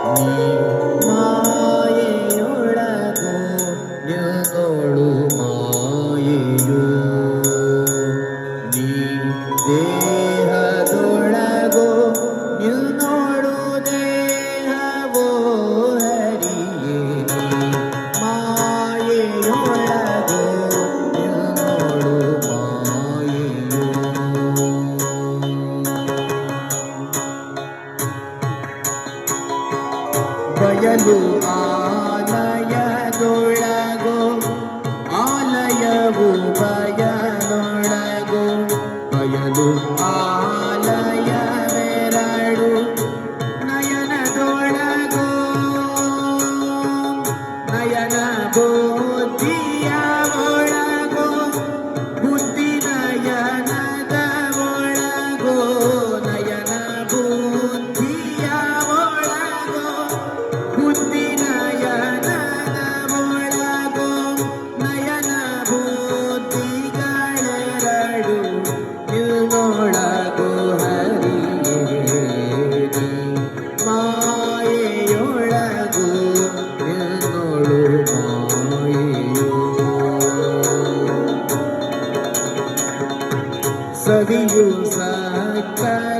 ನೀ ಮಾಯೆಯೊಳಗೋ ನಿನ್ನೋಳು ಮಾಯೆಯೋ ನೀ ದೇಹದೊಳಗೋ ನಿನ್ನೋಳು ದೇಹವೋ ಹರಿಯೇ ನೀ ಮಾಯೆಯೊಳಗೋ ನಿನ್ನೋಳು ಮಾಯೆಯೋ ಬಯಲು ಆಲಯದೊಳಗೋ ಆಲಯವು ಬಯಲೊಳಗೋ ಬಯಲು ಆಲಯವೆರಡು ನಯನದೊಳಗೋ ನಯನ ಬುದ್ಧಿಯ ಒಳಗೋ ಬುದ್ಧಿ ನಯನದ ಒಳಗೋ ನಯನ ಬುದ್ಧಿಯ ಒಳಗೋ ಬುದ್ಧಿ ನಯನದ ಒಳಗೋ ನಯನ ಬುದ್ಧಿಗಳೆರಡು ನಿನ್ನೊಳಗೋ ಹರಿಯೇ ನೀ ಮಾಯೆಯೊಳಗೋ ನಿನ್ನೋಳು ಮಾಯೆಯೋ ಸವಿಯು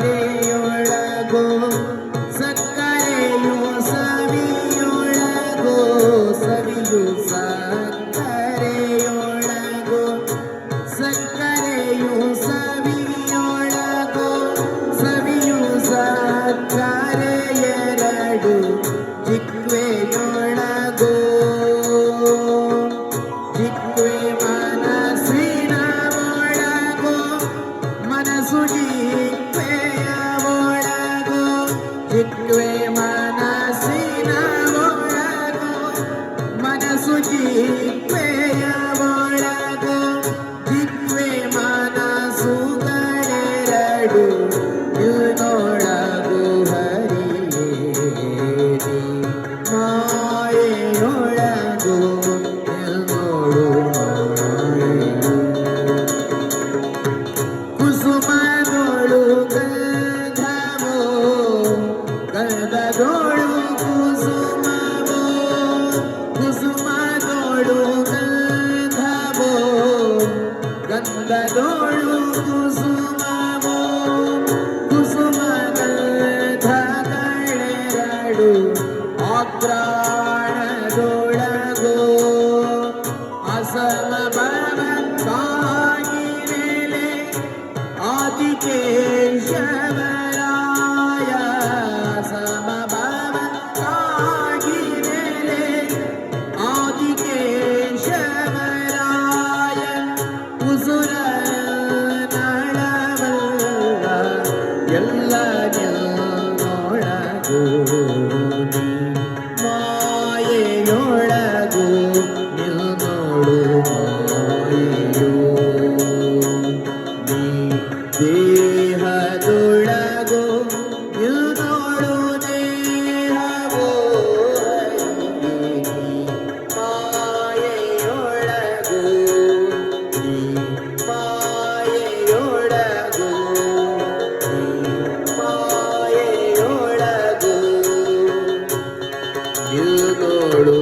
ಸಕ್ಕರೆಯೊಳಗೋ ಸಕ್ಕರೆಯು ಸವಿಯೊಳಗೋ ಸವಿಯು ಸಕ್ಕರೆಯೊಳಗೋ ಸಕ್ಕರೆಯು ಸವಿಯೊಳಗೋ ಸವಿಯು ಸಕ್ಕರೆಯೆರಡು ಜಿಕ್ವೆಯೊಳಗೋ ಜಿಕ್ವೆ ಮನಸ್ಸಿನ ಒಳಗೋ ಮನಸ್ಸು ಜಿಕ್ವೆಯ ಒಳಗೋ ಜಿಕ್ವೆ ಮನಸ್ಸಿನ ಒಳಗೋ ಮನಸ್ಸು ಜಿಕ್ವೆಯ ಒಳಗೋ ಜಿಕ್ವೆ ಮನಸ್ಸುಗಳೆರಡು ನಿನ್ನೊಳಗೋ ಹರಿಯೇ ನೀ ಮಾಯೆಯೊಳಗೋ ನಿನ್ನೋಳು ಮಾಯೆಯೋ ಕುಸುಮದೊಳು ಗಂಧವೋ ಗಂಧದೊಳು ಕುಸುಮವೋ ಕುಸುಮದೊಳು ಗಂಧವೋ ಗಂಧದೊಳು ಕುಸುಮವೋ ಕುಸುಮ ಗಂಧಗಳೆರಡು ಆಗ್ರಾಣದೊಳಗೋ ಅಸಮಭವಕ್ಕಾಗಿ ನೆಲೆ ಆದಿಕೇಶವರಾಯ ಸಮಭವಕ್ಕಾಗಿ ನೆಲೆ ಆದಿಕೇಶವರಾಯ ಉಸುರ ನಳವಲ್ಲ ಎಲ್ಲ ನಿನ್ನೊಳಗೋ ನೀ ಮಾಯೆಯೊಳಗೋ ನಿನ್ನೋಳು ಮಾಯೆಯೋ ನೀ ದೇಹದೊಳಗೋ ನಿನ್ನೋಳು ದೇಹವೋ ಹರಿಯೇ ನೀ ಮಾಯೆಯೊಳಗೋ ನೀ ಮಾಯೆಯೊಳಗೋ ನೀ ಮಾಯೆಯೊಳಗೋ ನಿನ್ನೋಳು